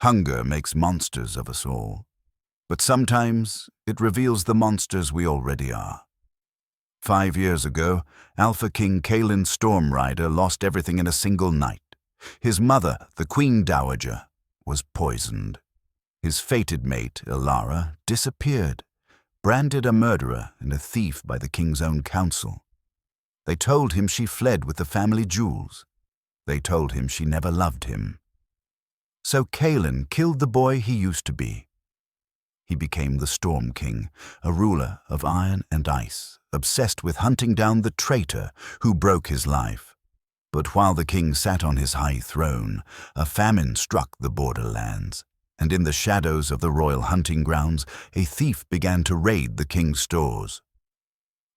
Hunger makes monsters of us all, but sometimes it reveals the monsters we already are. 5 years ago, Alpha King Kaelen Stormrider lost everything in a single night. His mother, the Queen Dowager, was poisoned. His fated mate, Elara, disappeared, branded a murderer and a thief by the king's own council. They told him she fled with the family jewels. They told him she never loved him. So Kaelen killed the boy he used to be. He became the Storm King, a ruler of iron and ice, obsessed with hunting down the traitor who broke his life. But while the king sat on his high throne, a famine struck the borderlands, and in the shadows of the royal hunting grounds, a thief began to raid the king's stores.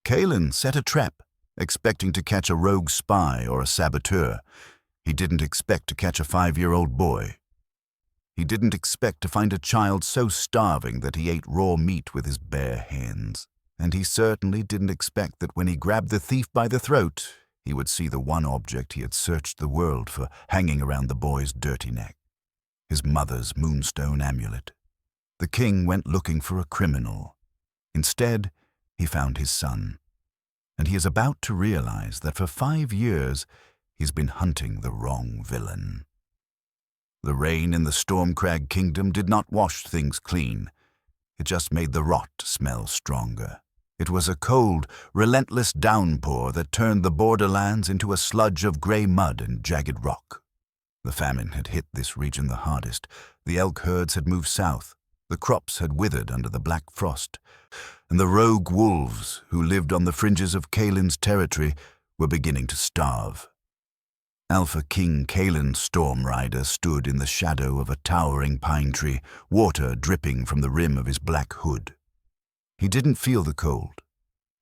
Kaelen set a trap, expecting to catch a rogue spy or a saboteur. He didn't expect to catch a 5-year-old boy. He didn't expect to find a child so starving that he ate raw meat with his bare hands. And he certainly didn't expect that when he grabbed the thief by the throat, he would see the one object he had searched the world for hanging around the boy's dirty neck: his mother's Moonstone Amulet. The king went looking for a criminal. Instead, he found his son. And he is about to realize that for 5 years, he's been hunting the wrong villain. The rain in the Stormcrag Kingdom did not wash things clean. It just made the rot smell stronger. It was a cold, relentless downpour that turned the borderlands into a sludge of grey mud and jagged rock. The famine had hit this region the hardest. The elk herds had moved south. The crops had withered under the black frost. And the rogue wolves, who lived on the fringes of Kaelen's territory, were beginning to starve. Alpha King Kaelen Stormrider stood in the shadow of a towering pine tree, water dripping from the rim of his black hood. He didn't feel the cold.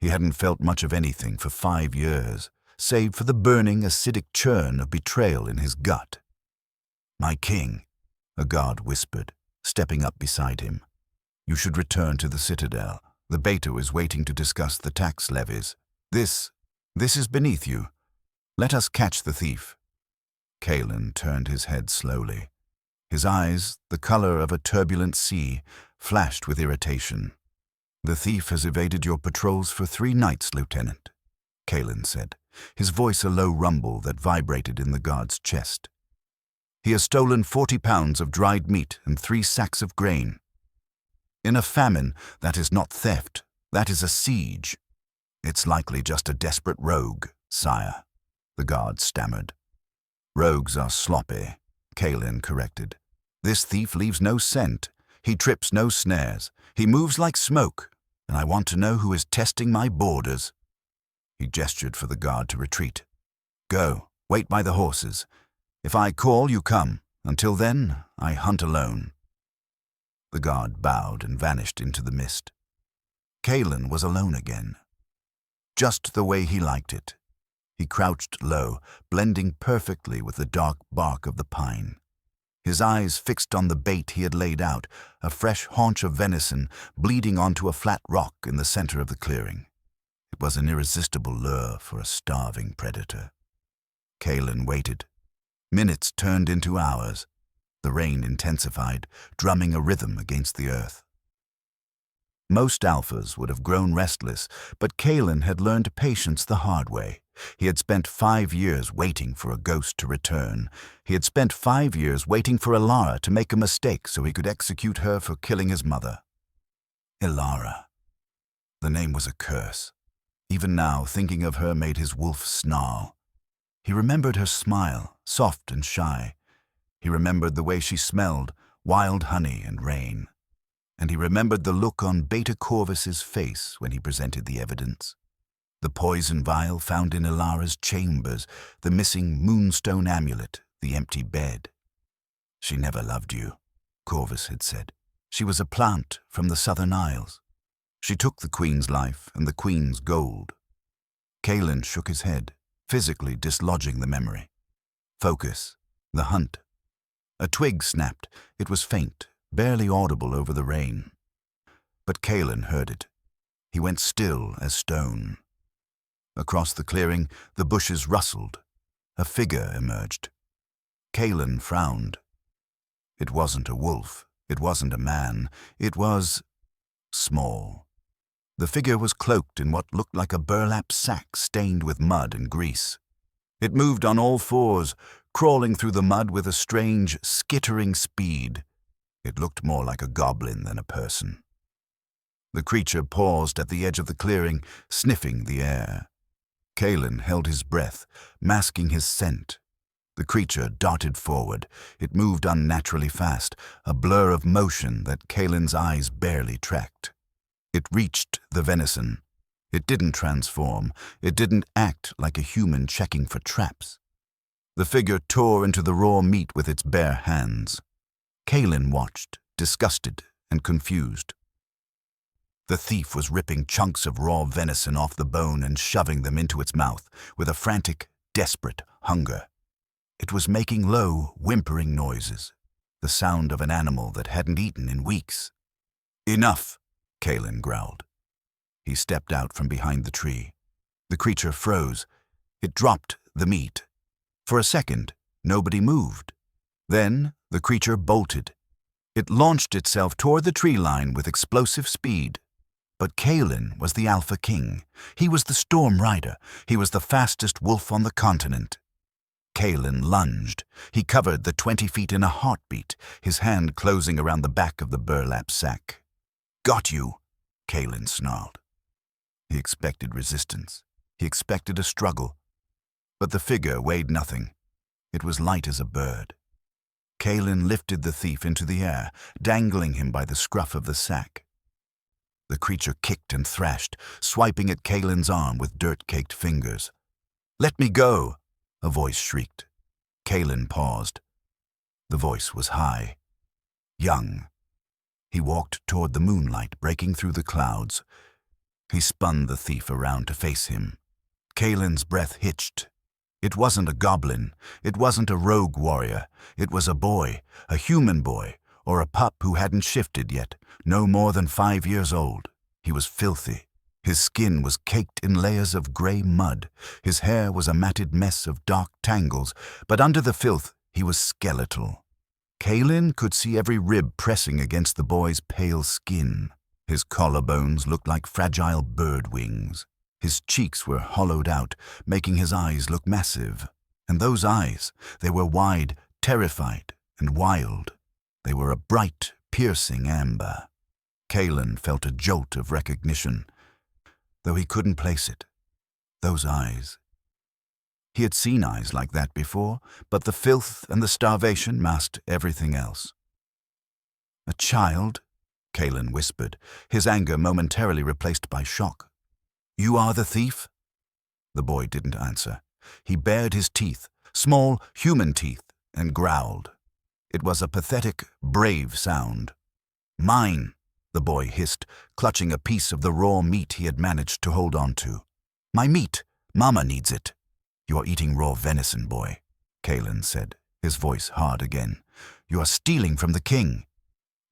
He hadn't felt much of anything for 5 years, save for the burning, acidic churn of betrayal in his gut. "My king," a guard whispered, stepping up beside him. "You should return to the citadel. The beta is waiting to discuss the tax levies. This is beneath you. Let us catch the thief." Kaelen turned his head slowly. His eyes, the color of a turbulent sea, flashed with irritation. "The thief has evaded your patrols for 3 nights, Lieutenant," Kaelen said, his voice a low rumble that vibrated in the guard's chest. "He has stolen 40 pounds of dried meat and 3 sacks of grain. In a famine, that is not theft, that is a siege. It's likely just a desperate rogue, sire," the guard stammered. "Rogues are sloppy," Kaelen corrected. "This thief leaves no scent. He trips no snares. He moves like smoke, and I want to know who is testing my borders." He gestured for the guard to retreat. "Go, wait by the horses. If I call, you come. Until then, I hunt alone." The guard bowed and vanished into the mist. Kaelen was alone again. Just the way he liked it. He crouched low, blending perfectly with the dark bark of the pine. His eyes fixed on the bait he had laid out, a fresh haunch of venison bleeding onto a flat rock in the center of the clearing. It was an irresistible lure for a starving predator. Kaelen waited. Minutes turned into hours. The rain intensified, drumming a rhythm against the earth. Most alphas would have grown restless, but Kaelen had learned patience the hard way. He had spent 5 years waiting for a ghost to return. He had spent 5 years waiting for Elara to make a mistake so he could execute her for killing his mother. Elara. The name was a curse. Even now, thinking of her made his wolf snarl. He remembered her smile, soft and shy. He remembered the way she smelled, wild honey and rain. And he remembered the look on Beta Corvus's face when he presented the evidence. The poison vial found in Elara's chambers, the missing Moonstone Amulet, the empty bed. "She never loved you," Corvus had said. "She was a plant from the Southern Isles. She took the Queen's life and the Queen's gold." Kaelen shook his head, physically dislodging the memory. Focus. The hunt. A twig snapped. It was faint, barely audible over the rain. But Kaelen heard it. He went still as stone. Across the clearing, the bushes rustled. A figure emerged. Kaelen frowned. It wasn't a wolf. It wasn't a man. It was small. The figure was cloaked in what looked like a burlap sack stained with mud and grease. It moved on all fours, crawling through the mud with a strange, skittering speed. It looked more like a goblin than a person. The creature paused at the edge of the clearing, sniffing the air. Kaelen held his breath, masking his scent. The creature darted forward. It moved unnaturally fast, a blur of motion that Kaelen's eyes barely tracked. It reached the venison. It didn't transform. It didn't act like a human checking for traps. The figure tore into the raw meat with its bare hands. Kaelen watched, disgusted and confused. The thief was ripping chunks of raw venison off the bone and shoving them into its mouth with a frantic, desperate hunger. It was making low, whimpering noises, the sound of an animal that hadn't eaten in weeks. "Enough," Kaelen growled. He stepped out from behind the tree. The creature froze. It dropped the meat. For a second, nobody moved. Then the creature bolted. It launched itself toward the tree line with explosive speed. But Kaelen was the Alpha King. He was the Stormrider. He was the fastest wolf on the continent. Kaelen lunged. He covered the 20 feet in a heartbeat, his hand closing around the back of the burlap sack. "Got you," Kaelen snarled. He expected resistance. He expected a struggle. But the figure weighed nothing. It was light as a bird. Kaelen lifted the thief into the air, dangling him by the scruff of the sack. The creature kicked and thrashed, swiping at Kaelen's arm with dirt-caked fingers. "Let me go!" a voice shrieked. Kaelen paused. The voice was high, young. He walked toward the moonlight breaking through the clouds. He spun the thief around to face him. Kaelen's breath hitched. It wasn't a goblin. It wasn't a rogue warrior. It was a boy, a human boy, or a pup who hadn't shifted yet, no more than 5 years old. He was filthy. His skin was caked in layers of gray mud. His hair was a matted mess of dark tangles, but under the filth he was skeletal. Kaelen could see every rib pressing against the boy's pale skin. His collarbones looked like fragile bird wings. His cheeks were hollowed out, making his eyes look massive. And those eyes, they were wide, terrified, and wild. They were a bright, piercing amber. Kaelen felt a jolt of recognition, though he couldn't place it. Those eyes. He had seen eyes like that before, but the filth and the starvation masked everything else. "A child?" Kaelen whispered, his anger momentarily replaced by shock. "You are the thief?" The boy didn't answer. He bared his teeth, small human teeth, and growled. It was a pathetic, brave sound. "Mine," the boy hissed, clutching a piece of the raw meat he had managed to hold on to. "My meat. Mama needs it." "You are eating raw venison, boy," Kaelen said, his voice hard again. "You are stealing from the king."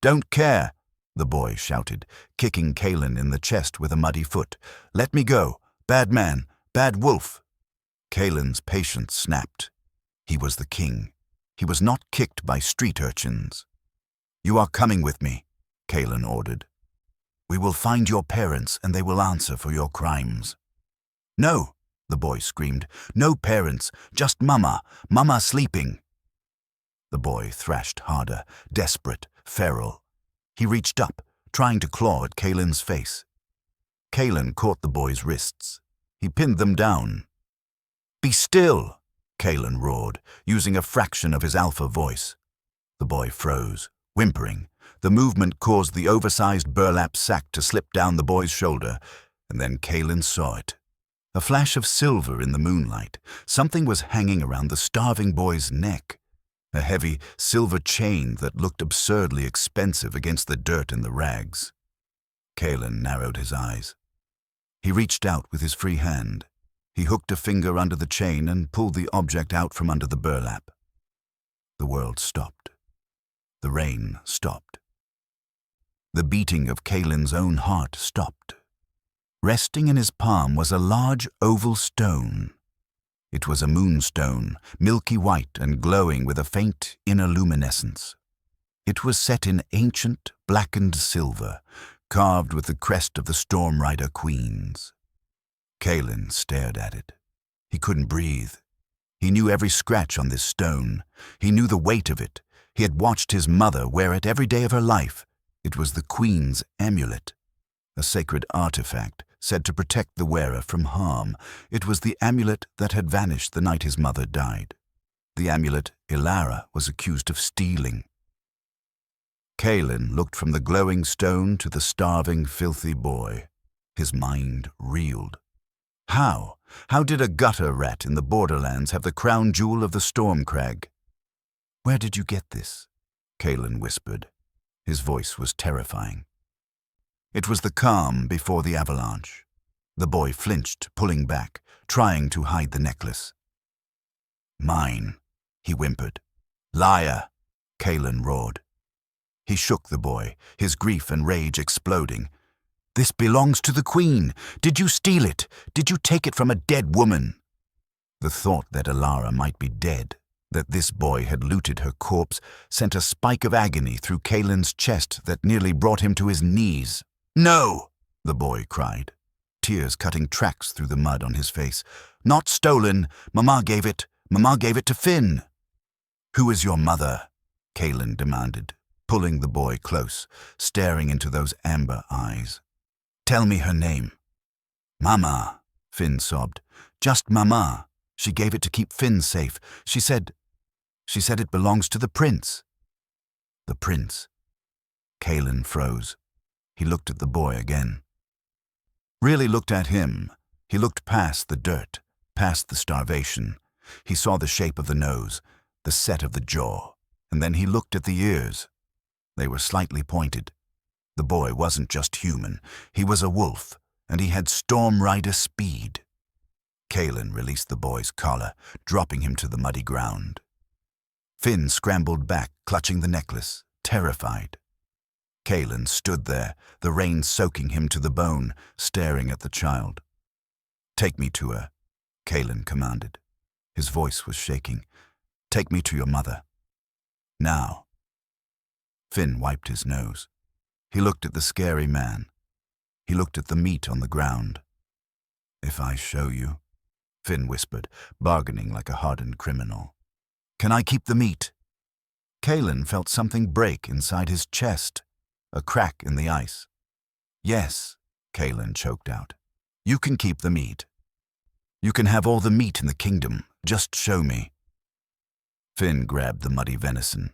"Don't care," the boy shouted, kicking Kaelen in the chest with a muddy foot. "Let me go. Bad man. Bad wolf." Kaelen's patience snapped. He was the king. He was not kicked by street urchins. "You are coming with me," Kaelen ordered. "We will find your parents and they will answer for your crimes." "No," the boy screamed. "No parents, just Mama. Mama sleeping." The boy thrashed harder, desperate, feral. He reached up, trying to claw at Kaelen's face. Kaelen caught the boy's wrists. He pinned them down. "Be still," Kaelen roared, using a fraction of his alpha voice. The boy froze, whimpering. The movement caused the oversized burlap sack to slip down the boy's shoulder, and then Kaelen saw it. A flash of silver in the moonlight. Something was hanging around the starving boy's neck. A heavy silver chain that looked absurdly expensive against the dirt and the rags. Kaelen narrowed his eyes. He reached out with his free hand. He hooked a finger under the chain and pulled the object out from under the burlap. The world stopped. The rain stopped. The beating of Kaelen's own heart stopped. Resting in his palm was a large oval stone. It was a moonstone, milky white and glowing with a faint inner luminescence. It was set in ancient, blackened silver, carved with the crest of the Stormrider queens. Kaelen stared at it. He couldn't breathe. He knew every scratch on this stone. He knew the weight of it. He had watched his mother wear it every day of her life. It was the Queen's amulet, a sacred artifact said to protect the wearer from harm. It was the amulet that had vanished the night his mother died. The amulet Elara was accused of stealing. Kaelen looked from the glowing stone to the starving, filthy boy. His mind reeled. How? How did a gutter rat in the borderlands have the crown jewel of the Stormcrag? "Where did you get this?" Kaelen whispered. His voice was terrifying. It was the calm before the avalanche. The boy flinched, pulling back, trying to hide the necklace. "Mine," he whimpered. "Liar!" Kaelen roared. He shook the boy, his grief and rage exploding. "This belongs to the Queen. Did you steal it? Did you take it from a dead woman?" The thought that Elara might be dead, that this boy had looted her corpse, sent a spike of agony through Kaelen's chest that nearly brought him to his knees. "No!" the boy cried, tears cutting tracks through the mud on his face. "Not stolen. Mama gave it. Mama gave it to Finn." "Who is your mother?" Kaelen demanded, pulling the boy close, staring into those amber eyes. "Tell me her name." "Mama," Finn sobbed. "Just Mama. She gave it to keep Finn safe. She said it belongs to the prince." "The prince?" Kaelen froze. He looked at the boy again. Really looked at him. He looked past the dirt, past the starvation. He saw the shape of the nose, the set of the jaw, and then he looked at the ears. They were slightly pointed. The boy wasn't just human. He was a wolf, and he had Stormrider speed. Kaelen released the boy's collar, dropping him to the muddy ground. Finn scrambled back, clutching the necklace, terrified. Kaelen stood there, the rain soaking him to the bone, staring at the child. "Take me to her," Kaelen commanded. His voice was shaking. "Take me to your mother. Now." Finn wiped his nose. He looked at the scary man. He looked at the meat on the ground. "If I show you," Finn whispered, bargaining like a hardened criminal. "Can I keep the meat?" Kaelen felt something break inside his chest, a crack in the ice. "Yes," Kaelen choked out. "You can keep the meat. You can have all the meat in the kingdom. Just show me." Finn grabbed the muddy venison.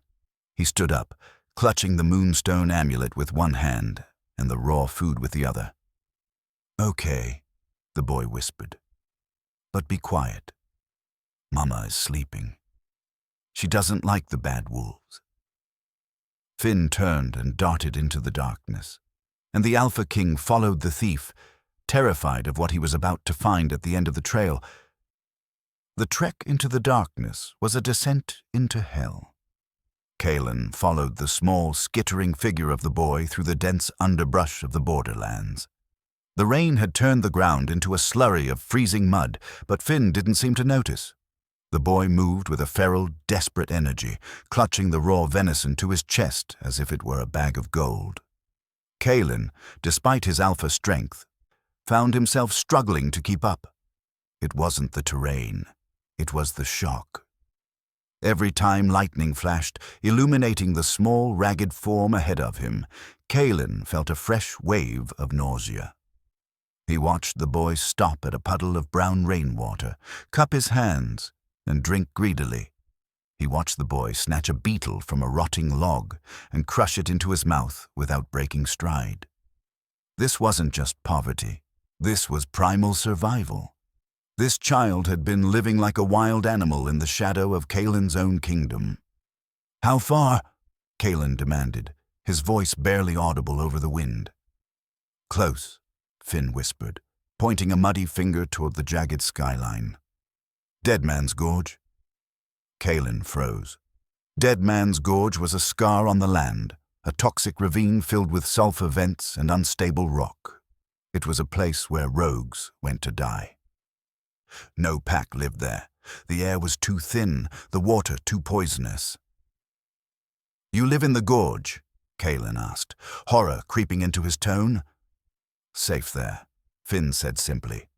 He stood up, clutching the Moonstone Amulet with one hand and the raw food with the other. "Okay," the boy whispered. "But be quiet. Mama is sleeping. She doesn't like the bad wolves." Finn turned and darted into the darkness, and the Alpha King followed the thief, terrified of what he was about to find at the end of the trail. The trek into the darkness was a descent into hell. Kaelen followed the small, skittering figure of the boy through the dense underbrush of the borderlands. The rain had turned the ground into a slurry of freezing mud, but Finn didn't seem to notice. The boy moved with a feral, desperate energy, clutching the raw venison to his chest as if it were a bag of gold. Kaelen, despite his alpha strength, found himself struggling to keep up. It wasn't the terrain. It was the shock. Every time lightning flashed, illuminating the small, ragged form ahead of him, Kaelen felt a fresh wave of nausea. He watched the boy stop at a puddle of brown rainwater, cup his hands, and drink greedily. He watched the boy snatch a beetle from a rotting log and crush it into his mouth without breaking stride. This wasn't just poverty. This was primal survival. This child had been living like a wild animal in the shadow of Kaelen's own kingdom. "How far?" Kaelen demanded, his voice barely audible over the wind. "Close," Finn whispered, pointing a muddy finger toward the jagged skyline. "Dead Man's Gorge." Kaelen froze. Dead Man's Gorge was a scar on the land, a toxic ravine filled with sulfur vents and unstable rock. It was a place where rogues went to die. No pack lived there. The air was too thin, the water too poisonous. You live in the Gorge? Kaelen asked, horror creeping into his tone. Safe there, Finn said simply.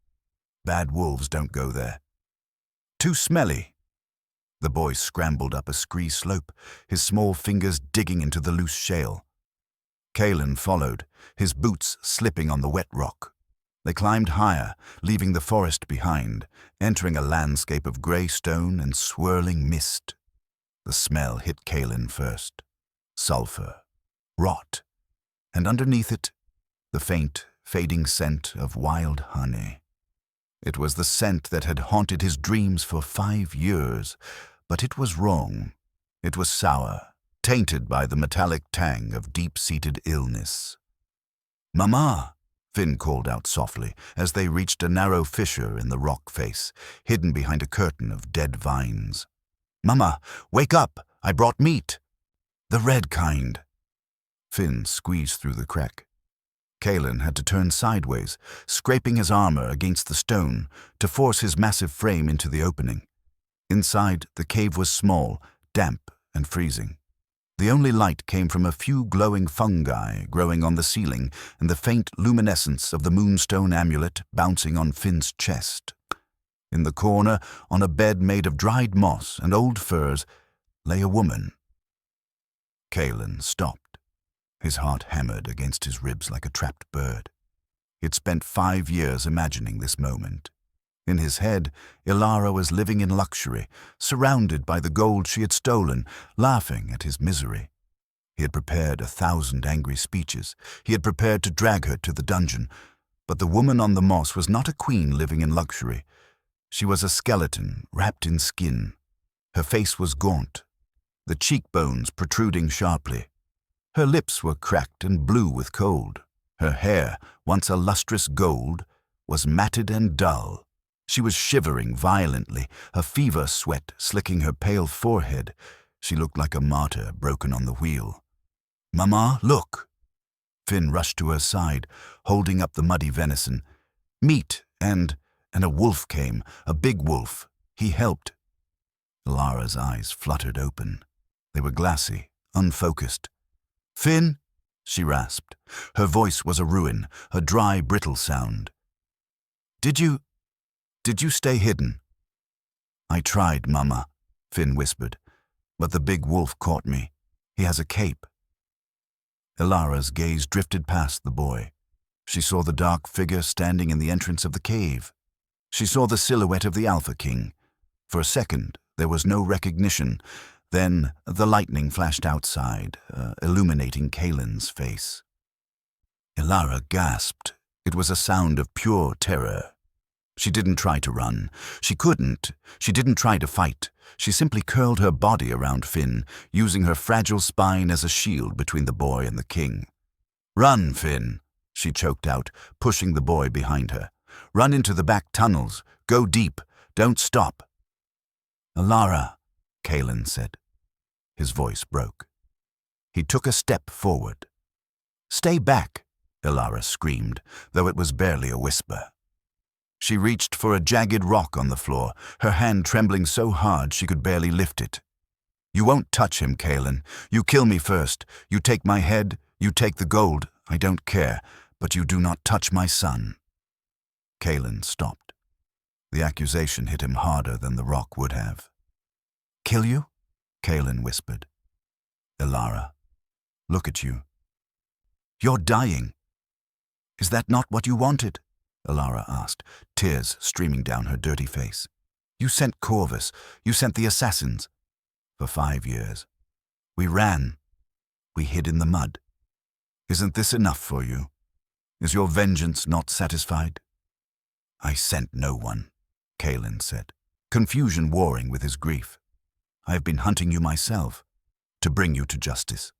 Bad wolves don't go there. Too smelly. The boy scrambled up a scree slope, his small fingers digging into the loose shale. Kaelen followed, his boots slipping on the wet rock. They climbed higher, leaving the forest behind, entering a landscape of grey stone and swirling mist. The smell hit Kaelen first. Sulphur, rot, and underneath it, the faint, fading scent of wild honey. It was the scent that had haunted his dreams for 5 years, but it was wrong. It was sour, tainted by the metallic tang of deep-seated illness. "Mama!" Finn called out softly as they reached a narrow fissure in the rock face, hidden behind a curtain of dead vines. "Mama, wake up! I brought meat!" "The red kind." Finn squeezed through the crack. Kaelen had to turn sideways, scraping his armor against the stone to force his massive frame into the opening. Inside, the cave was small, damp, and freezing. The only light came from a few glowing fungi growing on the ceiling and the faint luminescence of the Moonstone Amulet bouncing on Finn's chest. In the corner, on a bed made of dried moss and old furs, lay a woman. Kaelen stopped. His heart hammered against his ribs like a trapped bird. He had spent 5 years imagining this moment. In his head, Elara was living in luxury, surrounded by the gold she had stolen, laughing at his misery. He had prepared 1,000 angry speeches. He had prepared to drag her to the dungeon. But the woman on the moss was not a queen living in luxury. She was a skeleton wrapped in skin. Her face was gaunt, the cheekbones protruding sharply. Her lips were cracked and blue with cold. Her hair, once a lustrous gold, was matted and dull. She was shivering violently, a fever sweat slicking her pale forehead. She looked like a martyr broken on the wheel. "Mama, look!" Finn rushed to her side, holding up the muddy venison. "Meat, and a wolf came, a big wolf. He helped." Elara's eyes fluttered open. They were glassy, unfocused. "Finn," she rasped. Her voice was a ruin, a dry, brittle sound. Did you stay hidden?" "I tried, Mama," Finn whispered, "but the big wolf caught me. He has a cape." Elara's gaze drifted past the boy. She saw the dark figure standing in the entrance of the cave. She saw the silhouette of the Alpha King. For a second, there was no recognition. Then the lightning flashed outside, illuminating Kaelen's face. Elara gasped. It was a sound of pure terror. She didn't try to run. She couldn't. She didn't try to fight. She simply curled her body around Finn, using her fragile spine as a shield between the boy and the king. "Run, Finn," she choked out, pushing the boy behind her. "Run into the back tunnels. Go deep. Don't stop." "Elara," Kaelen said. His voice broke. He took a step forward. "Stay back," Elara screamed, though it was barely a whisper. She reached for a jagged rock on the floor, her hand trembling so hard she could barely lift it. "You won't touch him, Kaelen. You kill me first. You take my head, you take the gold. I don't care, but you do not touch my son." Kaelen stopped. The accusation hit him harder than the rock would have. "Kill you?" Kaelen whispered. "Elara, look at you. You're dying." "Is that not what you wanted?" Elara asked, tears streaming down her dirty face. "You sent Corvus. You sent the assassins. For 5 years. We ran. We hid in the mud. Isn't this enough for you? Is your vengeance not satisfied?" "I sent no one," Kaelen said, confusion warring with his grief. "I have been hunting you myself, to bring you to justice,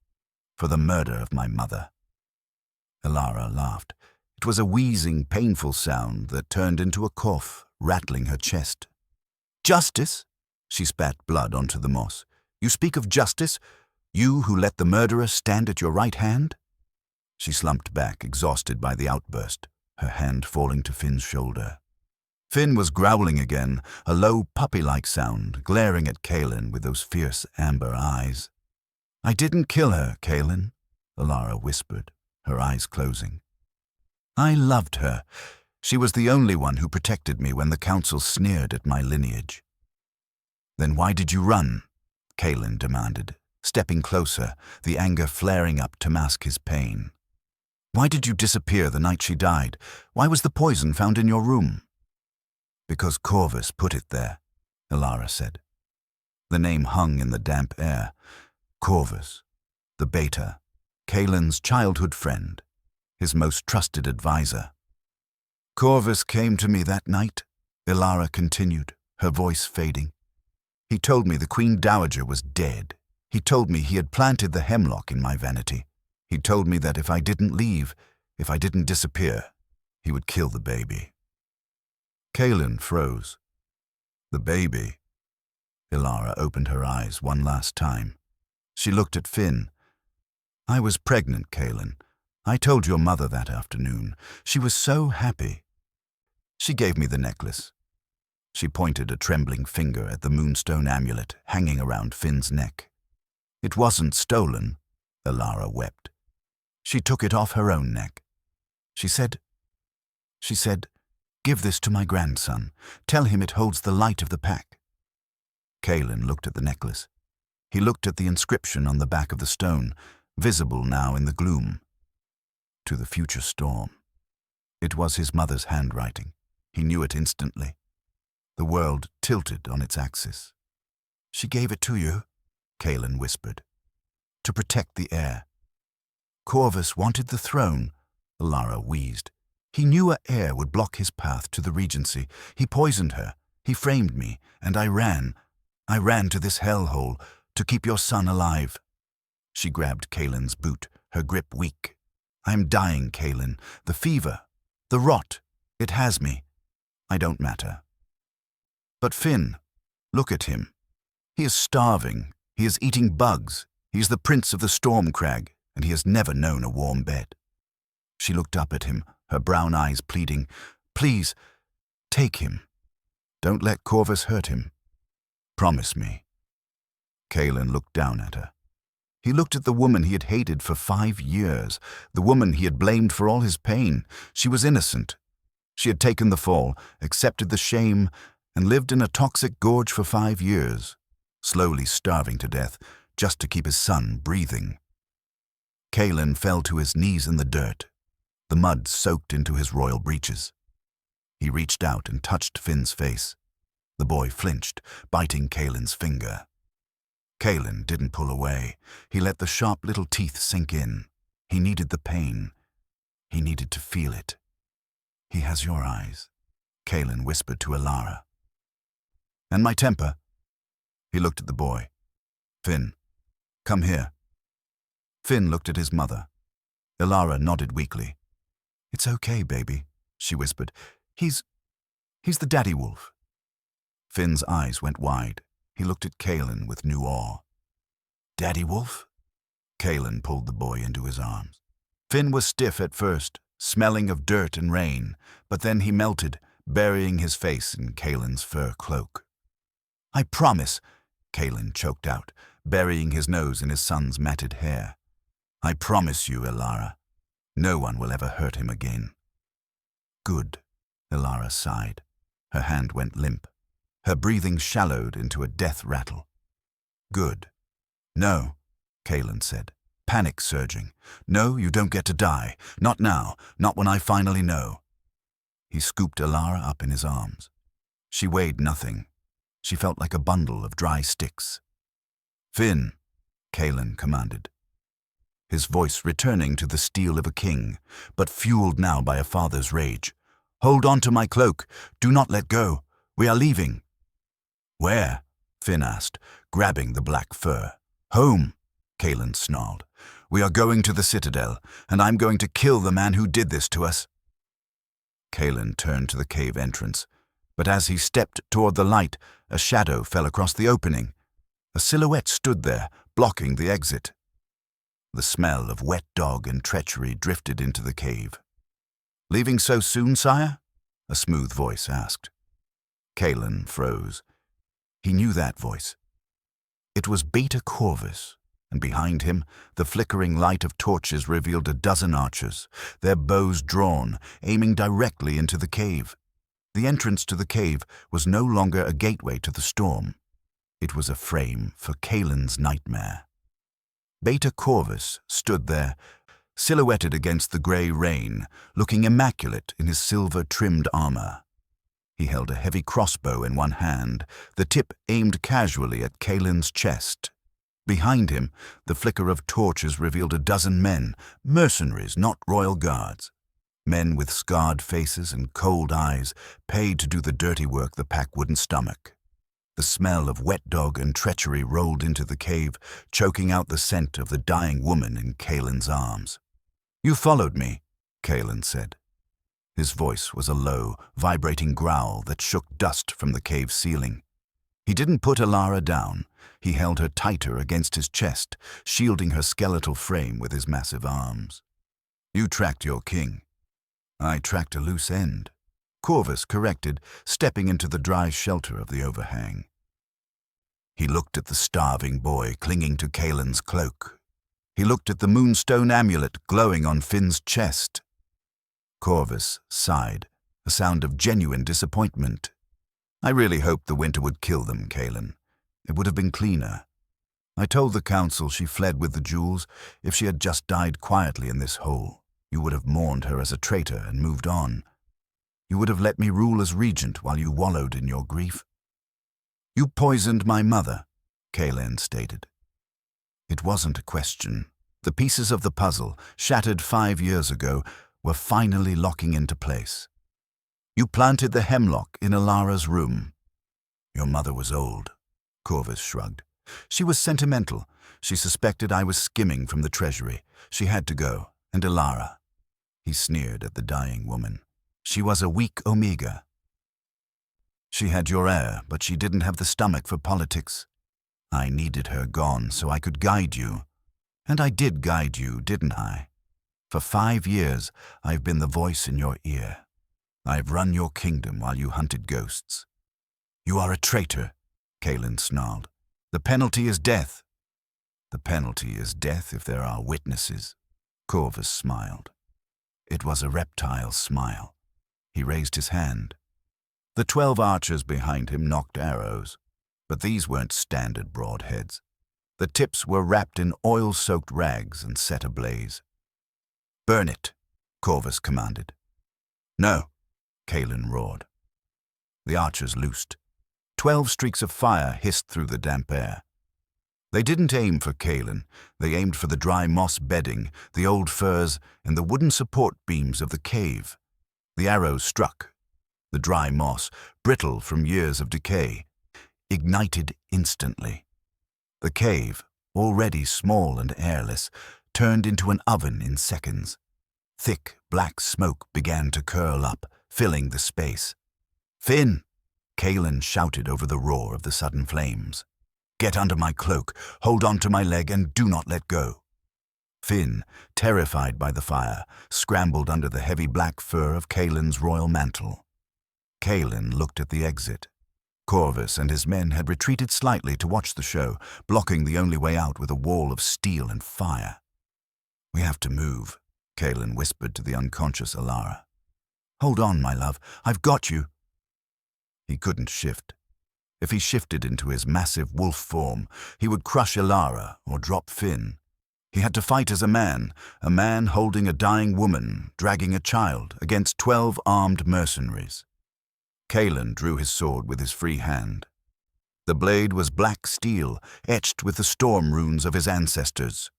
for the murder of my mother." Elara laughed. It was a wheezing, painful sound that turned into a cough, rattling her chest. "Justice?" She spat blood onto the moss. "You speak of justice? You who let the murderer stand at your right hand?" She slumped back, exhausted by the outburst, her hand falling to Finn's shoulder. Finn was growling again, a low puppy-like sound, glaring at Kaelen with those fierce amber eyes. I didn't kill her, Kaelen, Elara whispered, her eyes closing. I loved her. She was the only one who protected me when the council sneered at my lineage. Then why did you run? Kaelen demanded, stepping closer, the anger flaring up to mask his pain. Why did you disappear the night she died? Why was the poison found in your room? Because Corvus put it there, Elara said. The name hung in the damp air. Corvus, the beta, Kaelen's childhood friend, his most trusted advisor. Corvus came to me that night, Elara continued, her voice fading. He told me the Queen Dowager was dead. He told me he had planted the hemlock in my vanity. He told me that if I didn't leave, if I didn't disappear, he would kill the baby. Kaelen froze. The baby. Elara opened her eyes one last time. She looked at Finn. I was pregnant, Kaelen. I told your mother that afternoon. She was so happy. She gave me the necklace. She pointed a trembling finger at the Moonstone Amulet hanging around Finn's neck. It wasn't stolen, Elara wept. She took it off her own neck. She said, give this to my grandson. Tell him it holds the light of the pack. Kaelen looked at the necklace. He looked at the inscription on the back of the stone, visible now in the gloom. To the future storm. It was his mother's handwriting. He knew it instantly. The world tilted on its axis. She gave it to you, Kaelen whispered, to protect the heir. Corvus wanted the throne, Elara wheezed. He knew a heir would block his path to the regency. He poisoned her. He framed me, and I ran. I ran to this hellhole to keep your son alive. She grabbed Kaelen's boot, her grip weak. I'm dying, Kaelen. The fever, the rot, it has me. I don't matter. But Finn, look at him. He is starving. He is eating bugs. He is the prince of the storm crag, and he has never known a warm bed. She looked up at him, her brown eyes pleading, please, take him. Don't let Corvus hurt him. Promise me. Kaelen looked down at her. He looked at the woman he had hated for 5 years, the woman he had blamed for all his pain. She was innocent. She had taken the fall, accepted the shame, and lived in a toxic gorge for 5 years, slowly starving to death just to keep his son breathing. Kaelen fell to his knees in the dirt. The mud soaked into his royal breeches. He reached out and touched Finn's face. The boy flinched, biting Kaelen's finger. Kaelen didn't pull away. He let the sharp little teeth sink in. He needed the pain. He needed to feel it. He has your eyes, Kaelen whispered to Elara. And my temper. He looked at the boy. Finn, come here. Finn looked at his mother. Elara nodded weakly. It's okay, baby, she whispered. He's the daddy wolf. Finn's eyes went wide. He looked at Kaelen with new awe. Daddy wolf? Kaelen pulled the boy into his arms. Finn was stiff at first, smelling of dirt and rain, but then he melted, burying his face in Kaelen's fur cloak. I promise, Kaelen choked out, burying his nose in his son's matted hair. I promise you, Elara, no one will ever hurt him again. Good, Elara sighed. Her hand went limp. Her breathing shallowed into a death rattle. Good. No, Kaelen said, panic surging. No, you don't get to die. Not now, not when I finally know. He scooped Elara up in his arms. She weighed nothing. She felt like a bundle of dry sticks. Finn, Kaelen commanded. His voice returning to the steel of a king, but fueled now by a father's rage. Hold on to my cloak. Do not let go. We are leaving. Where? Finn asked, grabbing the black fur. Home, Kaelen snarled. We are going to the citadel, and I'm going to kill the man who did this to us. Kaelen turned to the cave entrance, but as he stepped toward the light, a shadow fell across the opening. A silhouette stood there, blocking the exit. The smell of wet dog and treachery drifted into the cave. Leaving so soon, sire? A smooth voice asked. Kaelen froze. He knew that voice. It was Beta Corvus, and behind him, the flickering light of torches revealed a dozen archers, their bows drawn, aiming directly into the cave. The entrance to the cave was no longer a gateway to the storm. It was a frame for Kaelen's nightmare. Beta Corvus stood there, silhouetted against the grey rain, looking immaculate in his silver-trimmed armor. He held a heavy crossbow in one hand, the tip aimed casually at Kaelen's chest. Behind him, the flicker of torches revealed a dozen men, mercenaries, not royal guards. Men with scarred faces and cold eyes, paid to do the dirty work the pack wouldn't stomach. The smell of wet dog and treachery rolled into the cave, choking out the scent of the dying woman in Kaelen's arms. "You followed me," Kaelen said. His voice was a low, vibrating growl that shook dust from the cave ceiling. He didn't put Elara down. He held her tighter against his chest, shielding her skeletal frame with his massive arms. "You tracked your king." "I tracked a loose end," Corvus corrected, stepping into the dry shelter of the overhang. He looked at the starving boy clinging to Kaelen's cloak. He looked at the Moonstone Amulet glowing on Finn's chest. Corvus sighed, a sound of genuine disappointment. "I really hoped the winter would kill them, Kaelen. It would have been cleaner. I told the council she fled with the jewels. If she had just died quietly in this hole, you would have mourned her as a traitor and moved on. You would have let me rule as regent while you wallowed in your grief." "You poisoned my mother," Kaelen stated. It wasn't a question. The pieces of the puzzle, shattered 5 years ago, were finally locking into place. "You planted the hemlock in Elara's room." "Your mother was old," Corvus shrugged. "She was sentimental. She suspected I was skimming from the treasury. She had to go. And Elara." He sneered at the dying woman. "She was a weak Omega. She had your heir, but she didn't have the stomach for politics. I needed her gone so I could guide you. And I did guide you, didn't I? For 5 years, I've been the voice in your ear. I've run your kingdom while you hunted ghosts." "You are a traitor," Kaelen snarled. "The penalty is death." "The penalty is death if there are witnesses," Corvus smiled. It was a reptile smile. He raised his hand. The 12 archers behind him knocked arrows, but these weren't standard broadheads. The tips were wrapped in oil-soaked rags and set ablaze. "Burn it," Corvus commanded. "No," Kaelen roared. The archers loosed. 12 streaks of fire hissed through the damp air. They didn't aim for Kaelen. They aimed for the dry moss bedding, the old furs, and the wooden support beams of the cave. The arrows struck. The dry moss, brittle from years of decay, ignited instantly. The cave, already small and airless, turned into an oven in seconds. Thick, black smoke began to curl up, filling the space. "Finn!" Kaelen shouted over the roar of the sudden flames. "Get under my cloak, hold on to my leg, and do not let go." Finn, terrified by the fire, scrambled under the heavy black fur of Kaelen's royal mantle. Kaelen looked at the exit. Corvus and his men had retreated slightly to watch the show, blocking the only way out with a wall of steel and fire. "We have to move," Kaelen whispered to the unconscious Elara. "Hold on, my love. I've got you." He couldn't shift. If he shifted into his massive wolf form, he would crush Elara or drop Finn. He had to fight as a man holding a dying woman, dragging a child, against 12 armed mercenaries. Kaelen drew his sword with his free hand. The blade was black steel, etched with the storm runes of his ancestors.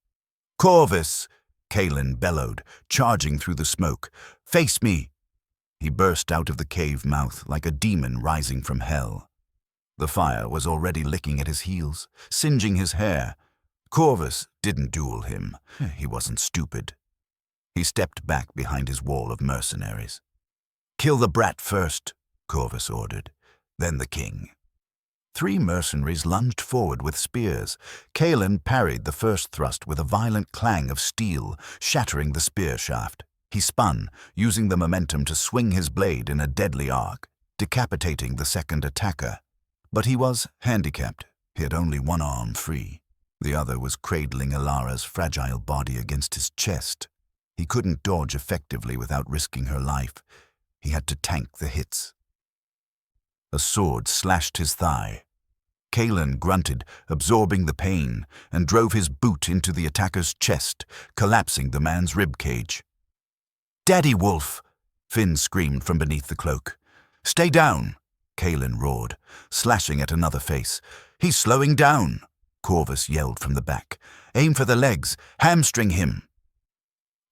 "Corvus!" Kaelen bellowed, charging through the smoke. "Face me!" He burst out of the cave mouth like a demon rising from hell. The fire was already licking at his heels, singeing his hair. Corvus didn't duel him. He wasn't stupid. He stepped back behind his wall of mercenaries. "Kill the brat first," Corvus ordered, "then the king." 3 mercenaries lunged forward with spears. Kaelen parried the first thrust with a violent clang of steel, shattering the spear shaft. He spun, using the momentum to swing his blade in a deadly arc, decapitating the second attacker. But he was handicapped. He had only one arm free. The other was cradling Elara's fragile body against his chest. He couldn't dodge effectively without risking her life. He had to tank the hits. A sword slashed his thigh. Kaelen grunted, absorbing the pain, and drove his boot into the attacker's chest, collapsing the man's ribcage. "Daddy Wolf!" Finn screamed from beneath the cloak. "Stay down!" Kaelen roared, slashing at another face. "He's slowing down!" Corvus yelled from the back. "Aim for the legs! Hamstring him!"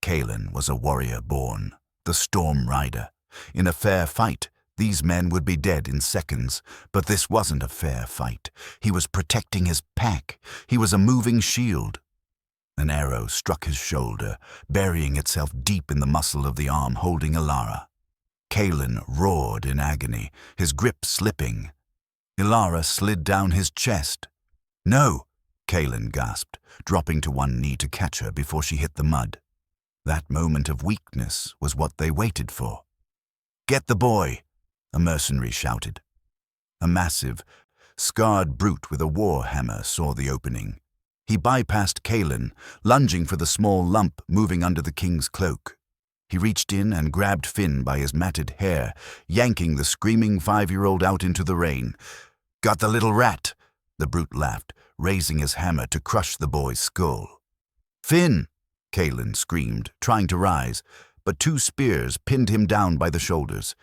Kaelen was a warrior born, the Stormrider. In a fair fight, these men would be dead in seconds, but this wasn't a fair fight. He was protecting his pack. He was a moving shield. An arrow struck his shoulder, burying itself deep in the muscle of the arm holding Elara. Kaelen roared in agony, his grip slipping. Elara slid down his chest. "No!" Kaelen gasped, dropping to one knee to catch her before she hit the mud. That moment of weakness was what they waited for. "Get the boy!" a mercenary shouted. A massive, scarred brute with a war hammer saw the opening. He bypassed Kaelen, lunging for the small lump moving under the king's cloak. He reached in and grabbed Finn by his matted hair, yanking the screaming 5-year-old out into the rain. "Got the little rat!" the brute laughed, raising his hammer to crush the boy's skull. "Finn!" Kaelen screamed, trying to rise, but 2 spears pinned him down by the shoulders.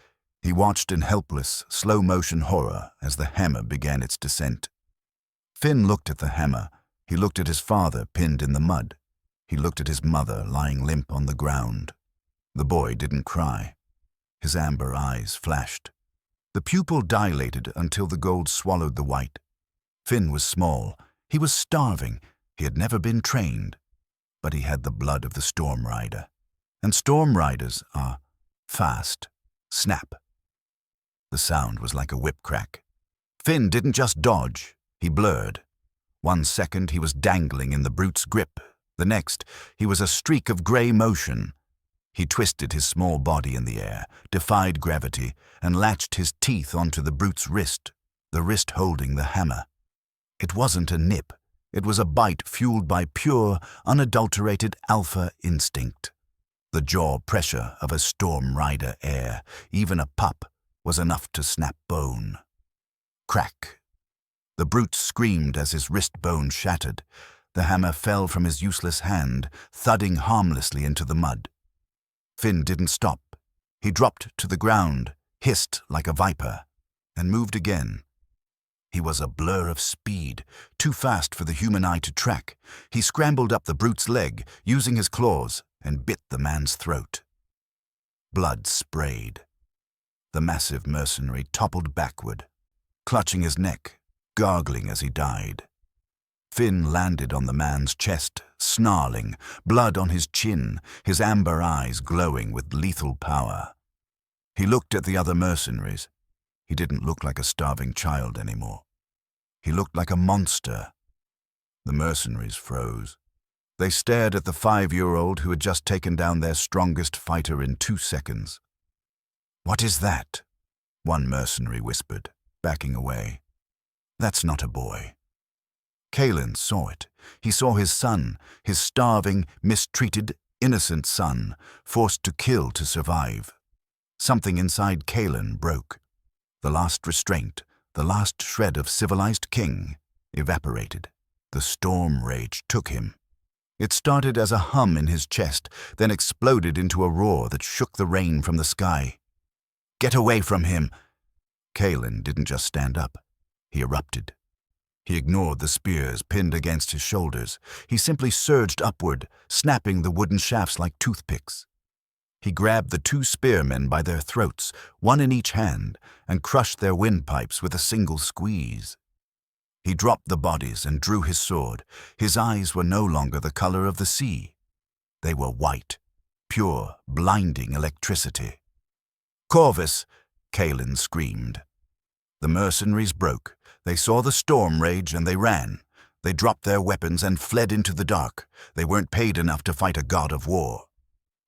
He watched in helpless, slow-motion horror as the hammer began its descent. Finn looked at the hammer. He looked at his father pinned in the mud. He looked at his mother lying limp on the ground. The boy didn't cry. His amber eyes flashed. The pupil dilated until the gold swallowed the white. Finn was small. He was starving. He had never been trained. But he had the blood of the Stormrider. And Stormriders are fast. Snap. The sound was like a whip crack. Finn didn't just dodge. He blurred. 1 second he was dangling in the brute's grip. The next, he was a streak of grey motion. He twisted his small body in the air, defied gravity, and latched his teeth onto the brute's wrist, the wrist holding the hammer. It wasn't a nip. It was a bite fueled by pure, unadulterated alpha instinct. The jaw pressure of a Stormrider heir, even a pup, was enough to snap bone. Crack. The brute screamed as his wrist bone shattered. The hammer fell from his useless hand, thudding harmlessly into the mud. Finn didn't stop. He dropped to the ground, hissed like a viper, and moved again. He was a blur of speed, too fast for the human eye to track. He scrambled up the brute's leg, using his claws, and bit the man's throat. Blood sprayed. The massive mercenary toppled backward, clutching his neck, gargling as he died. Finn landed on the man's chest, snarling, blood on his chin, his amber eyes glowing with lethal power. He looked at the other mercenaries. He didn't look like a starving child anymore. He looked like a monster. The mercenaries froze. They stared at the 5-year-old who had just taken down their strongest fighter in 2 seconds. "What is that?" one mercenary whispered, backing away. "That's not a boy." Kaelen saw it. He saw his son, his starving, mistreated, innocent son, forced to kill to survive. Something inside Kaelen broke. The last restraint, the last shred of civilized king, evaporated. The storm rage took him. It started as a hum in his chest, then exploded into a roar that shook the rain from the sky. "Get away from him!" Kaelen didn't just stand up. He erupted. He ignored the spears pinned against his shoulders. He simply surged upward, snapping the wooden shafts like toothpicks. He grabbed the 2 spearmen by their throats, one in each hand, and crushed their windpipes with a single squeeze. He dropped the bodies and drew his sword. His eyes were no longer the color of the sea. They were white, pure, blinding electricity. "Corvus!" Kaelen screamed. The mercenaries broke. They saw the storm rage and they ran. They dropped their weapons and fled into the dark. They weren't paid enough to fight a god of war.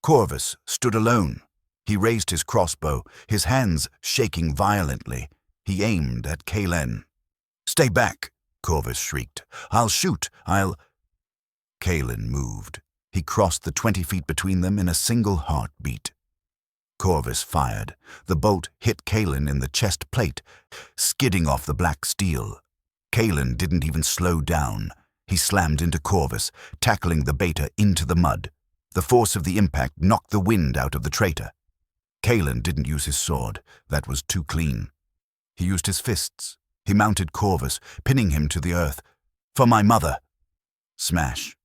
Corvus stood alone. He raised his crossbow, his hands shaking violently. He aimed at Kaelen. "Stay back!" Corvus shrieked. "I'll shoot! I'll—" Kaelen moved. He crossed the 20 feet between them in a single heartbeat. Corvus fired. The bolt hit Kaelen in the chest plate, skidding off the black steel. Kaelen didn't even slow down. He slammed into Corvus, tackling the beta into the mud. The force of the impact knocked the wind out of the traitor. Kaelen didn't use his sword. That was too clean. He used his fists. He mounted Corvus, pinning him to the earth. "For my mother!" Smash.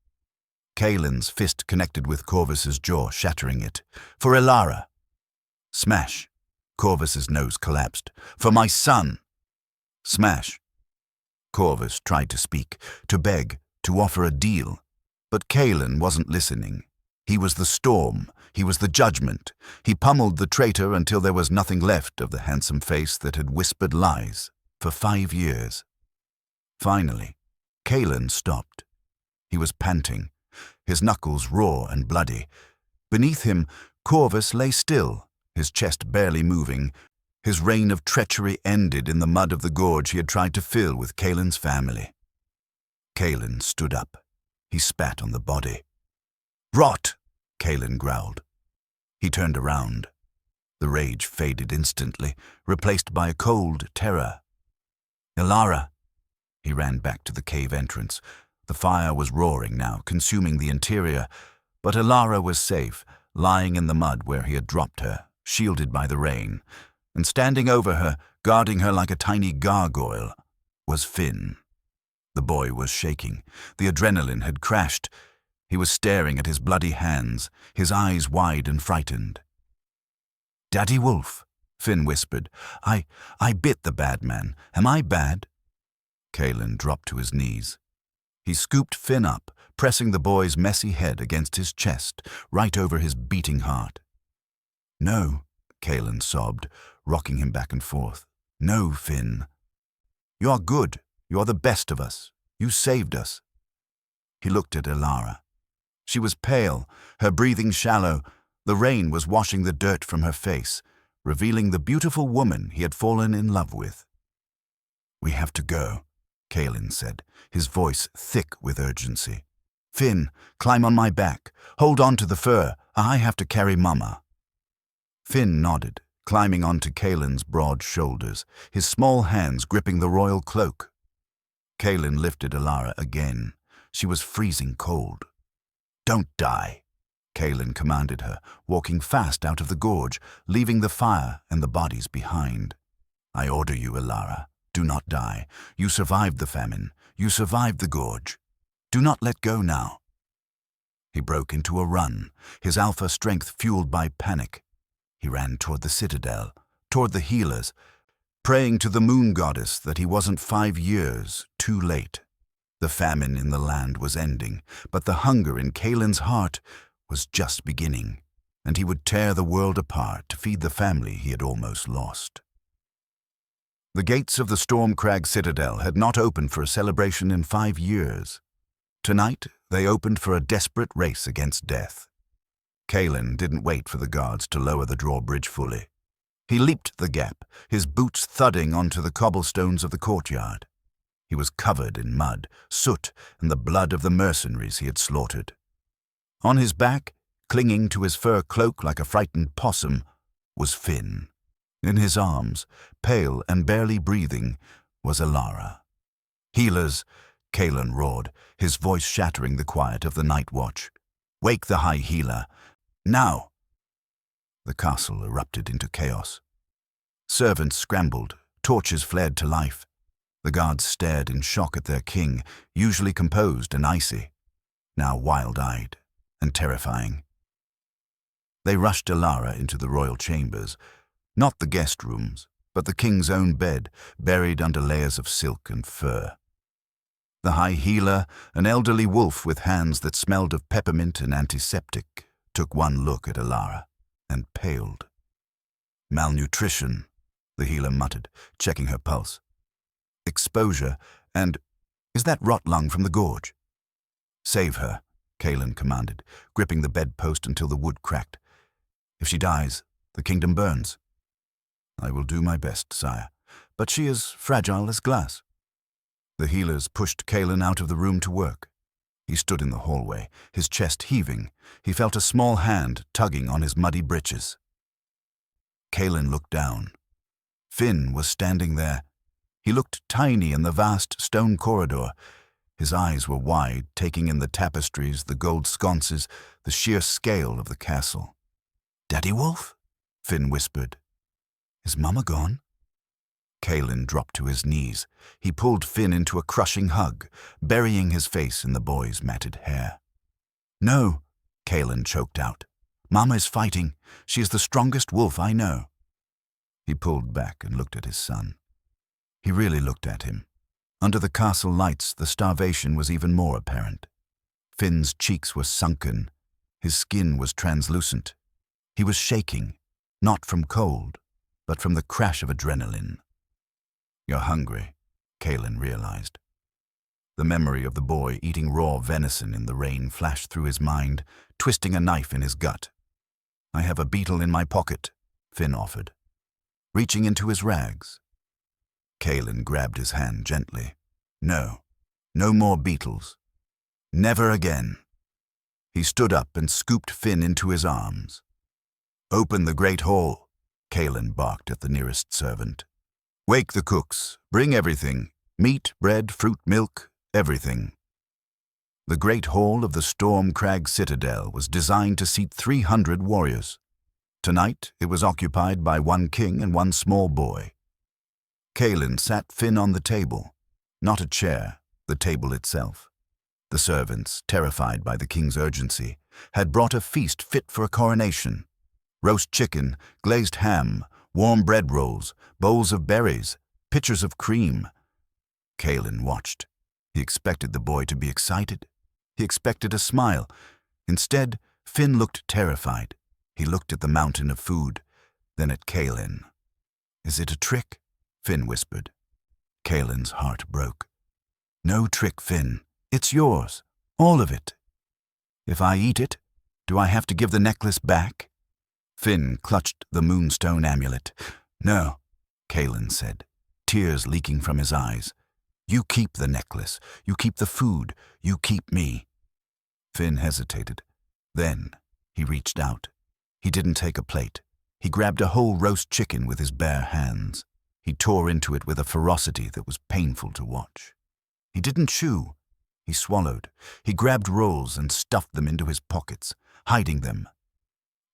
Kaelen's fist connected with Corvus's jaw, shattering it. "For Elara!" Smash. Corvus's nose collapsed. "For my son!" Smash. Corvus tried to speak, to beg, to offer a deal. But Kaelen wasn't listening. He was the storm. He was the judgment. He pummeled the traitor until there was nothing left of the handsome face that had whispered lies for 5 years. Finally, Kaelen stopped. He was panting, his knuckles raw and bloody. Beneath him, Corvus lay still, his chest barely moving. His reign of treachery ended in the mud of the gorge he had tried to fill with Kaelen's family. Kaelen stood up. He spat on the body. "Rot!" Kaelen growled. He turned around. The rage faded instantly, replaced by a cold terror. "Elara!" He ran back to the cave entrance. The fire was roaring now, consuming the interior, but Elara was safe, lying in the mud where he had dropped her, shielded by the rain, and standing over her, guarding her like a tiny gargoyle, was Finn. The boy was shaking. The adrenaline had crashed. He was staring at his bloody hands, his eyes wide and frightened. "Daddy Wolf," Finn whispered. I bit the bad man. Am I bad?" Kaelen dropped to his knees. He scooped Finn up, pressing the boy's messy head against his chest, right over his beating heart. "No," Kaelen sobbed, rocking him back and forth. "No, Finn. You are good. You are the best of us. You saved us." He looked at Elara. She was pale, her breathing shallow. The rain was washing the dirt from her face, revealing the beautiful woman he had fallen in love with. "We have to go," Kaelen said, his voice thick with urgency. "Finn, climb on my back. Hold on to the fur. I have to carry Mama." Finn nodded, climbing onto Kaelen's broad shoulders, his small hands gripping the royal cloak. Kaelen lifted Elara again. She was freezing cold. "Don't die," Kaelen commanded her, walking fast out of the gorge, leaving the fire and the bodies behind. "I order you, Elara. Do not die. You survived the famine. You survived the gorge. Do not let go now." He broke into a run, his alpha strength fueled by panic. He ran toward the citadel, toward the healers, praying to the moon goddess that he wasn't 5 years too late. The famine in the land was ending, but the hunger in Kaelen's heart was just beginning, and he would tear the world apart to feed the family he had almost lost. The gates of the Stormcrag Citadel had not opened for a celebration in 5 years. Tonight, they opened for a desperate race against death. Kaelen didn't wait for the guards to lower the drawbridge fully. He leaped the gap, his boots thudding onto the cobblestones of the courtyard. He was covered in mud, soot, and the blood of the mercenaries he had slaughtered. On his back, clinging to his fur cloak like a frightened possum, was Finn. In his arms, pale and barely breathing, was Elara. "Healers," Kaelen roared, his voice shattering the quiet of the night watch. "Wake the High Healer. Now!" The castle erupted into chaos. Servants scrambled, torches flared to life. The guards stared in shock at their king, usually composed and icy, now wild-eyed and terrifying. They rushed Elara into the royal chambers, not the guest rooms, but the king's own bed, buried under layers of silk and fur. The High Healer, an elderly wolf with hands that smelled of peppermint and antiseptic, took one look at Elara and paled. "Malnutrition," the healer muttered, checking her pulse. "Exposure, and is that rot lung from the gorge?" "Save her," Kaelen commanded, gripping the bedpost until the wood cracked. "If she dies, the kingdom burns." "I will do my best, sire, but she is fragile as glass." The healers pushed Kaelen out of the room to work. He stood in the hallway, his chest heaving. He felt a small hand tugging on his muddy breeches. Kaelen looked down. Finn was standing there. He looked tiny in the vast stone corridor. His eyes were wide, taking in the tapestries, the gold sconces, the sheer scale of the castle. "Daddy Wolf?" Finn whispered. "Is Mama gone?" Kaelen dropped to his knees. He pulled Finn into a crushing hug, burying his face in the boy's matted hair. "No," Kaelen choked out. "Mama is fighting. She is the strongest wolf I know." He pulled back and looked at his son. He really looked at him. Under the castle lights, the starvation was even more apparent. Finn's cheeks were sunken. His skin was translucent. He was shaking, not from cold, but from the crash of adrenaline. "You're hungry," Kaelen realized. The memory of the boy eating raw venison in the rain flashed through his mind, twisting a knife in his gut. "I have a beetle in my pocket," Finn offered, reaching into his rags. Kaelen grabbed his hand gently. "No, no more beetles. Never again." He stood up and scooped Finn into his arms. "Open the great hall," Kaelen barked at the nearest servant. "Wake the cooks. Bring everything. Meat, bread, fruit, milk, everything." The great hall of the Storm Crag Citadel was designed to seat 300 warriors. Tonight, it was occupied by one king and one small boy. Kaelen sat Finn on the table, not a chair, the table itself. The servants, terrified by the king's urgency, had brought a feast fit for a coronation. Roast chicken, glazed ham, warm bread rolls, bowls of berries, pitchers of cream. Kaelen watched. He expected the boy to be excited. He expected a smile. Instead, Finn looked terrified. He looked at the mountain of food, then at Kaelen. "Is it a trick?" Finn whispered. Kaelen's heart broke. "No trick, Finn. It's yours. All of it." "If I eat it, do I have to give the necklace back?" Finn clutched the Moonstone Amulet. "No," Kaelen said, tears leaking from his eyes. "You keep the necklace. You keep the food. You keep me." Finn hesitated. Then he reached out. He didn't take a plate. He grabbed a whole roast chicken with his bare hands. He tore into it with a ferocity that was painful to watch. He didn't chew. He swallowed. He grabbed rolls and stuffed them into his pockets, hiding them.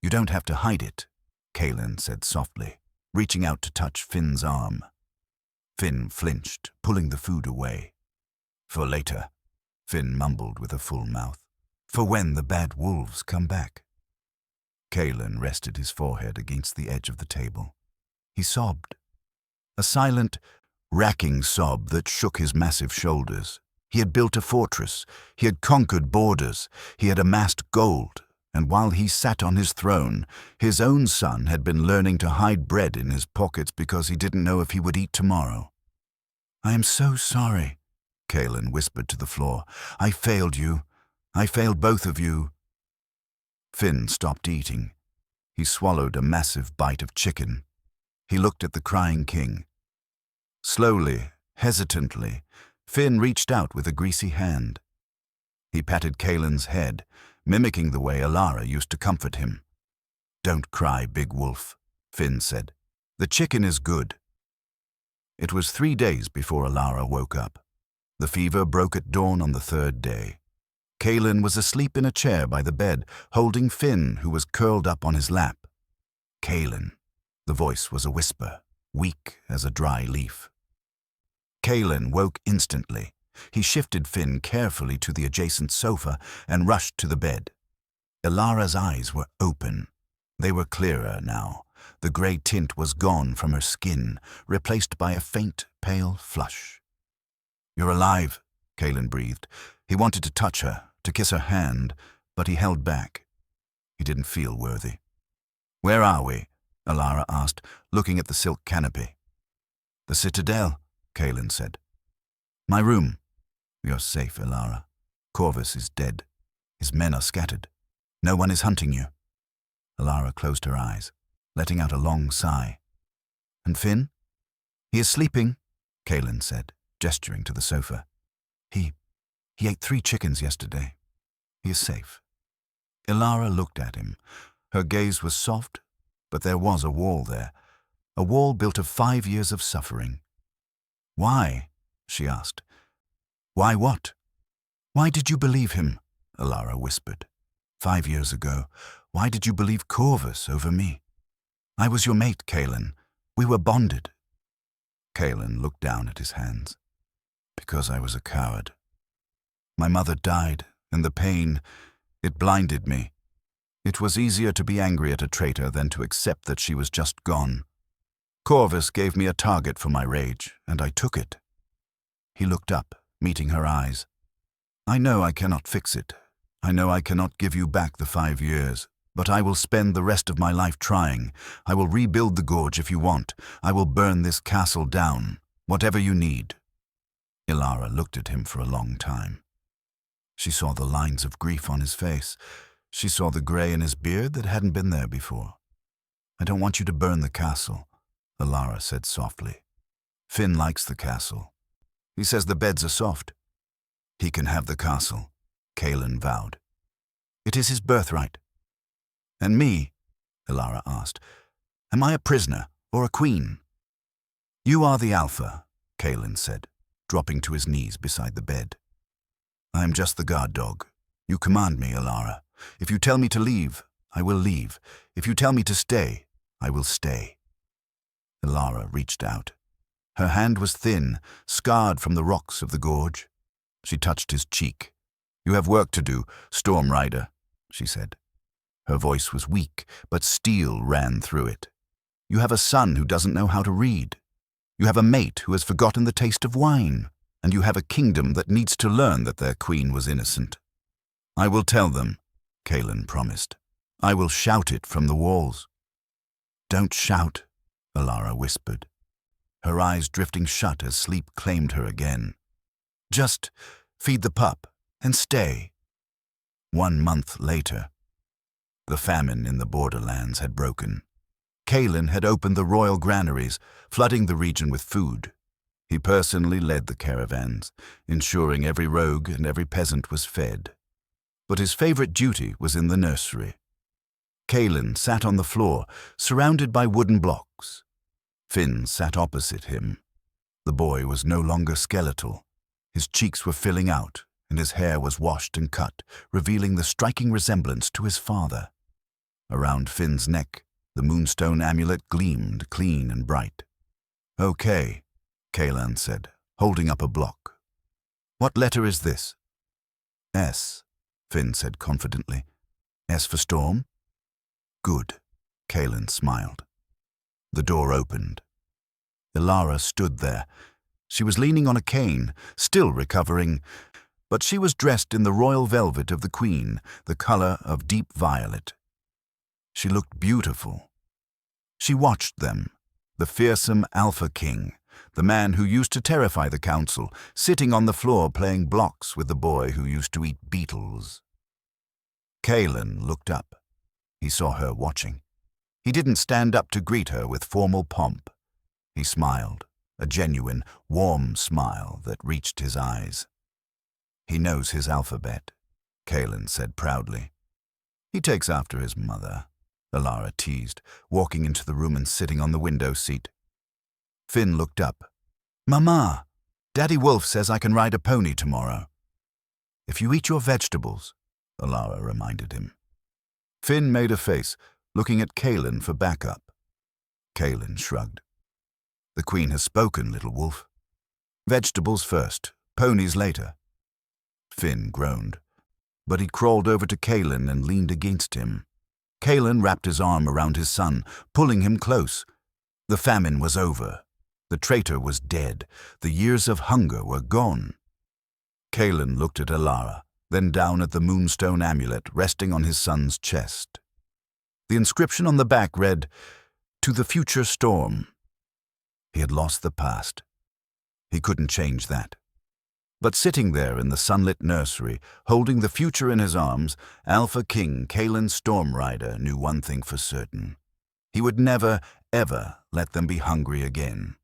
"You don't have to hide it," Kaelen said softly, reaching out to touch Finn's arm. Finn flinched, pulling the food away. "For later," Finn mumbled with a full mouth. "For when the bad wolves come back." Kaelen rested his forehead against the edge of the table. He sobbed. A silent, racking sob that shook his massive shoulders. He had built a fortress. He had conquered borders. He had amassed gold. And while he sat on his throne, his own son had been learning to hide bread in his pockets because he didn't know if he would eat tomorrow. "I am so sorry," Kaelen whispered to the floor. "I failed you. I failed both of you." Finn stopped eating. He swallowed a massive bite of chicken. He looked at the crying king. Slowly, hesitantly, Finn reached out with a greasy hand. He patted Kaelen's head, mimicking the way Elara used to comfort him. "Don't cry, big wolf," Finn said. "The chicken is good." It was 3 days before Elara woke up. The fever broke at dawn on the 3rd day. Kaelen was asleep in a chair by the bed, holding Finn, who was curled up on his lap. "Kaelen." The voice was a whisper, weak as a dry leaf. Kaelen woke instantly. He shifted Finn carefully to the adjacent sofa and rushed to the bed. Elara's eyes were open. They were clearer now. The grey tint was gone from her skin, replaced by a faint, pale flush. "You're alive," Kaelen breathed. He wanted to touch her, to kiss her hand, but he held back. He didn't feel worthy. "Where are we?" Elara asked, looking at the silk canopy. "The citadel," Kaelen said. "My room." "You're safe, Elara. Corvus is dead. His men are scattered. No one is hunting you." Elara closed her eyes, letting out a long sigh. "And Finn?" "He is sleeping," Kaelen said, gesturing to the sofa. He ate 3 chickens yesterday. He is safe. Elara looked at him. Her gaze was soft, but there was a wall there. A wall built of 5 years of suffering. Why? She asked. Why what? Why did you believe him? Elara whispered. 5 years ago, why did you believe Corvus over me? I was your mate, Kaelen. We were bonded. Kaelen looked down at his hands. Because I was a coward. My mother died, and the pain, it blinded me. It was easier to be angry at a traitor than to accept that she was just gone. Corvus gave me a target for my rage, and I took it. He looked up, meeting her eyes. I know I cannot fix it. I know I cannot give you back the 5 years, but I will spend the rest of my life trying. I will rebuild the Gorge if you want. I will burn this castle down, whatever you need. Elara looked at him for a long time. She saw the lines of grief on his face. She saw the grey in his beard that hadn't been there before. I don't want you to burn the castle, Elara said softly. Finn likes the castle. He says the beds are soft. He can have the castle, Kaelen vowed. It is his birthright. And me? Elara asked. Am I a prisoner or a queen? You are the Alpha, Kaelen said, dropping to his knees beside the bed. I am just the guard dog. You command me, Elara. If you tell me to leave, I will leave. If you tell me to stay, I will stay. Elara reached out. Her hand was thin, scarred from the rocks of the gorge. She touched his cheek. You have work to do, Stormrider, she said. Her voice was weak, but steel ran through it. You have a son who doesn't know how to read. You have a mate who has forgotten the taste of wine. And you have a kingdom that needs to learn that their queen was innocent. I will tell them, Kaelen promised. I will shout it from the walls. Don't shout, Elara whispered, her eyes drifting shut as sleep claimed her again. Just feed the pup and stay. 1 month later. The famine in the borderlands had broken. Kaelen had opened the royal granaries, flooding the region with food. He personally led the caravans, ensuring every rogue and every peasant was fed. But his favorite duty was in the nursery. Kaelen sat on the floor, surrounded by wooden blocks. Finn sat opposite him. The boy was no longer skeletal. His cheeks were filling out, and his hair was washed and cut, revealing the striking resemblance to his father. Around Finn's neck, the Moonstone Amulet gleamed clean and bright. Okay, Kaelen said, holding up a block. What letter is this? S, Finn said confidently. S for storm? Good, Kaelen smiled. The door opened. Elara stood there. She was leaning on a cane, still recovering, but she was dressed in the royal velvet of the queen, the color of deep violet. She looked beautiful. She watched them, the fearsome Alpha King, the man who used to terrify the council, sitting on the floor playing blocks with the boy who used to eat beetles. Kaelen looked up. He saw her watching. He didn't stand up to greet her with formal pomp. He smiled, a genuine, warm smile that reached his eyes. He knows his alphabet, Kaelen said proudly. He takes after his mother, Elara teased, walking into the room and sitting on the window seat. Finn looked up. Mama, Daddy Wolf says I can ride a pony tomorrow. If you eat your vegetables, Elara reminded him. Finn made a face, looking at Kaelen for backup. Kaelen shrugged. The queen has spoken, little wolf. Vegetables first, ponies later. Finn groaned, but he crawled over to Kaelen and leaned against him. Kaelen wrapped his arm around his son, pulling him close. The famine was over. The traitor was dead. The years of hunger were gone. Kaelen looked at Elara, then down at the Moonstone Amulet resting on his son's chest. The inscription on the back read, "To the future storm." He had lost the past. He couldn't change that. But sitting there in the sunlit nursery, holding the future in his arms, Alpha King Kaelen Stormrider knew one thing for certain. He would never, ever let them be hungry again.